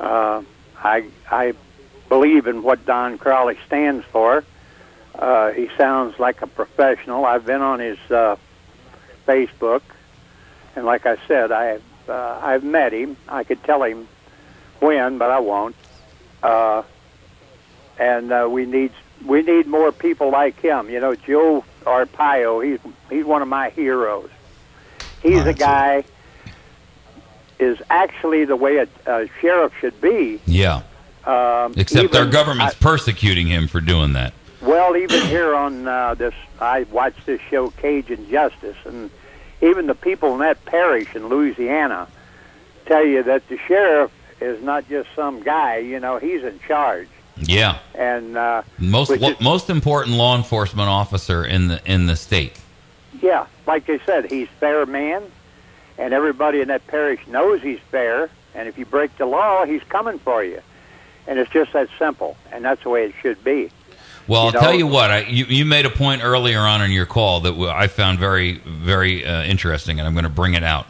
I believe in what Don Crowley stands for. He sounds like a professional. I've been on his Facebook, and like I said, I've met him. I could tell him when, but I won't. And we need more people like him. You know, Joe Arpaio, he's one of my heroes. He's a guy is actually the way a sheriff should be. Yeah. Except our government's persecuting him for doing that. Well, even here on this, I watched this show, Cajun Justice, and even the people in that parish in Louisiana tell you that the sheriff is not just some guy. You know, he's in charge. Yeah. And most important law enforcement officer in the state. Yeah, like I said, he's fair man, and everybody in that parish knows he's fair. And if you break the law, he's coming for you. And it's just that simple, and that's the way it should be. Well, I'll tell you what. You made a point earlier on in your call that I found very, very interesting, and I'm going to bring it out.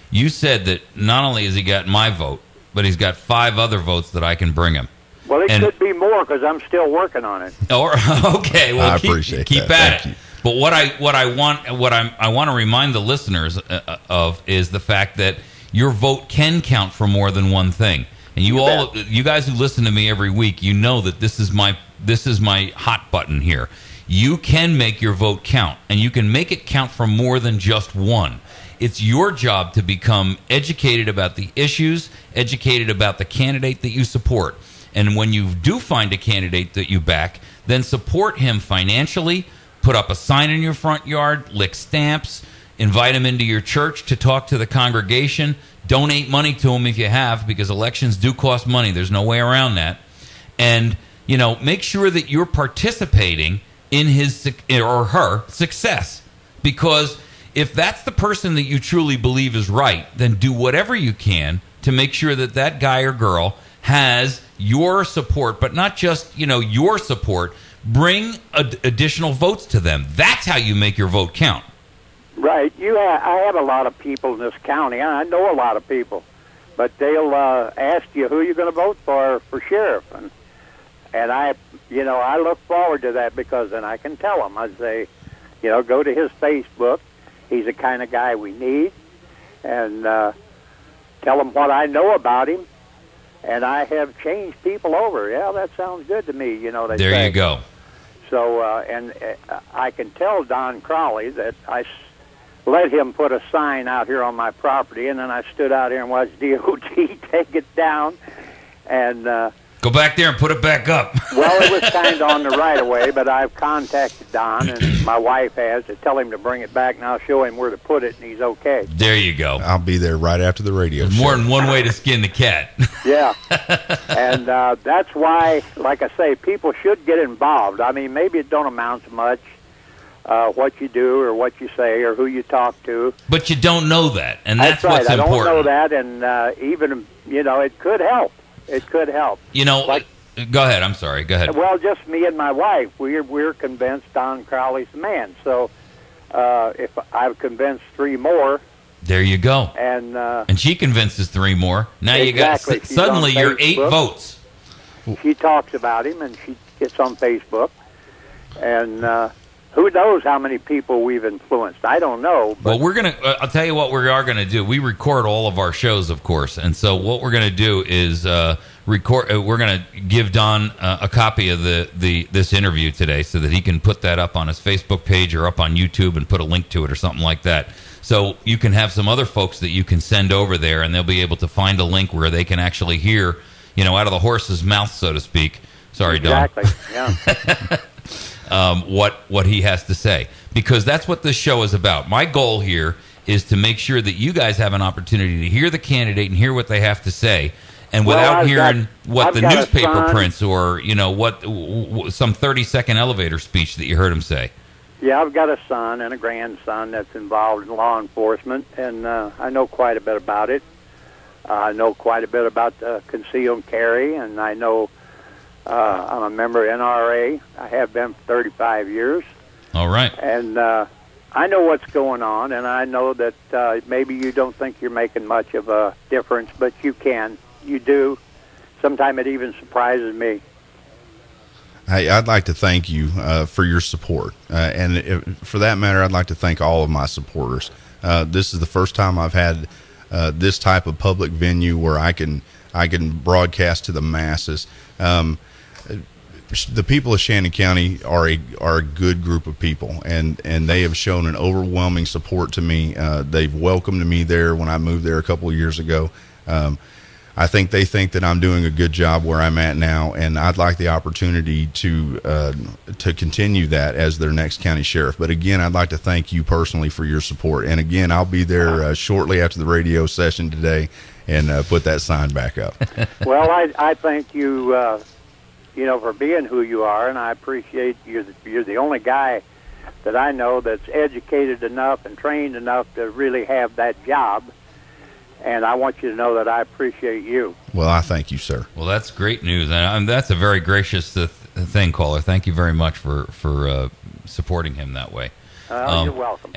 You said that not only has he got my vote, but he's got 5 other votes that I can bring him. Well, it could be more because I'm still working on it. Okay, well, I appreciate keep that. at it. But what I want to remind the listeners of is the fact that your vote can count for more than one thing. And you guys who listen to me every week, you know that this is my hot button here. You can make your vote count, and you can make it count for more than just one. It's your job to become educated about the issues, educated about the candidate that you support. And when you do find a candidate that you back, then support him financially, put up a sign in your front yard, lick stamps, invite him into your church to talk to the congregation, donate money to him if you have, because elections do cost money. There's no way around that. And, you know, make sure that you're participating in his or her success. Because if that's the person that you truly believe is right, then do whatever you can to make sure that that guy or girl has your support, but not just, your support. Bring additional votes to them. That's how you make your vote count. Right. I have a lot of people in this county. I know a lot of people, but they'll ask you who you're going to vote for sheriff, and I look forward to that because then I can tell them. I say, go to his Facebook. He's the kind of guy we need, and tell him what I know about him. And I have changed people over. Yeah, that sounds good to me. They there say. You go. So, and I can tell Don Crowley that I let him put a sign out here on my property, and then I stood out here and watched DOT take it down. And go back there and put it back up. Well, it was kind of on the right of way, but I've contacted Don, and my wife has, to tell him to bring it back, and I'll show him where to put it, and he's okay. There you go. I'll be there right after the radio There's show. More than one way to skin the cat. Yeah. And that's why, like I say, people should get involved. I mean, maybe it don't amount to much, what you do or what you say or who you talk to. But you don't know that, and that's right. what's important. I don't know that, and even, it could help. It could help. Go ahead. I'm sorry. Go ahead. Well, just me and my wife. We're convinced Don Crowley's the man. So if I've convinced 3 more. There you go. And she convinces 3 more. Now exactly. you got suddenly you're 8 votes. She talks about him, and she gets on Facebook. And who knows how many people we've influenced? I don't know. But Well, I'll tell you what we are going to do. We record all of our shows, of course. And so what we're going to do is record. We're going to give Don a copy of this interview today so that he can put that up on his Facebook page or up on YouTube and put a link to it or something like that. So you can have some other folks that you can send over there, and they'll be able to find a link where they can actually hear, out of the horse's mouth, so to speak. Sorry, Don. Exactly, yeah. What he has to say, because that's what this show is about. My goal here is to make sure that you guys have an opportunity to hear the candidate and hear what they have to say, and without hearing what the newspaper prints or what some 30-second elevator speech that you heard him say. Yeah, I've got a son and a grandson that's involved in law enforcement, and I know quite a bit about it. I know quite a bit about concealed carry, and I know I'm a member of NRA. I have been for 35 years. All right. And I know what's going on, and I know that maybe you don't think you're making much of a difference, but you can. You do. sometimes it even surprises me. Hey, I'd like to thank you for your support, and for that matter, I'd like to thank all of my supporters. This is the first time I've had this type of public venue where I can broadcast to the masses. The people of Shannon County are a good group of people, and they have shown an overwhelming support to me. They've welcomed me there when I moved there a couple of years ago. I think they think that I'm doing a good job where I'm at now, and I'd like the opportunity to continue that as their next county sheriff. But again, I'd like to thank you personally for your support. And again, I'll be there shortly after the radio session today and put that sign back up. Well, I thank you, for being who you are, and I appreciate you're the only guy that I know that's educated enough and trained enough to really have that job. And I want you to know that I appreciate you. Well, I thank you, sir. Well, that's great news, and that's a very gracious thing, caller. Thank you very much for supporting him that way. You're welcome.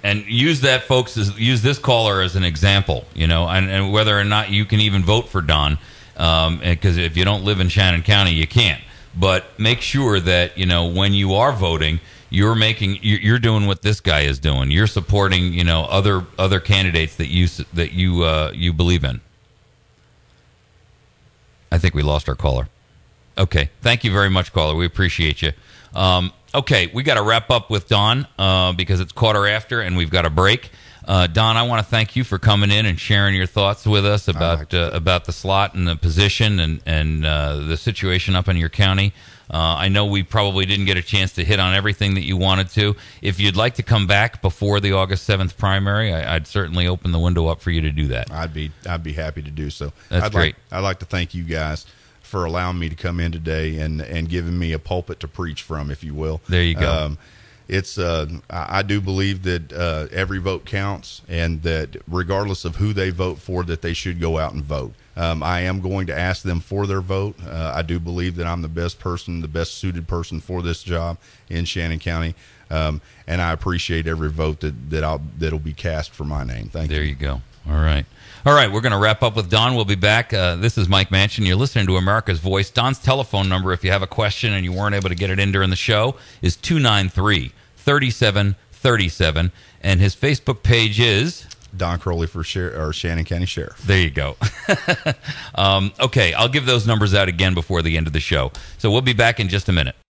And use that, folks. Use this caller as an example. And whether or not you can even vote for Don, because if you don't live in Shannon County, you can't. But make sure that when you are voting, you're doing what this guy is doing. You're supporting other candidates that you believe in. I think we lost our caller. Okay, thank you very much, caller. We appreciate you. Okay, we got to wrap up with Don because it's quarter-after and we've got a break. Don, I want to thank you for coming in and sharing your thoughts with us about the slot and the position and the situation up in your county. I know we probably didn't get a chance to hit on everything that you wanted to. If you'd like to come back before the August 7th primary, I'd certainly open the window up for you to do that. I'd be happy to do so. That's great. I'd like to thank you guys for allowing me to come in today and giving me a pulpit to preach from, if you will. There you go. I do believe that every vote counts, and that regardless of who they vote for, that they should go out and vote. I am going to ask them for their vote. I do believe that I'm the best suited person for this job in Shannon County, and I appreciate every vote that'll be cast for my name. Thank you. There you go. All right, we're going to wrap up with Don. We'll be back. This is Mike Manchin. You're listening to America's Voice. Don's telephone number, if you have a question and you weren't able to get it in during the show, is 293-3737, and his Facebook page is Don Crowley for Shannon County Sheriff. There you go. Okay, I'll give those numbers out again before the end of the show. So we'll be back in just a minute.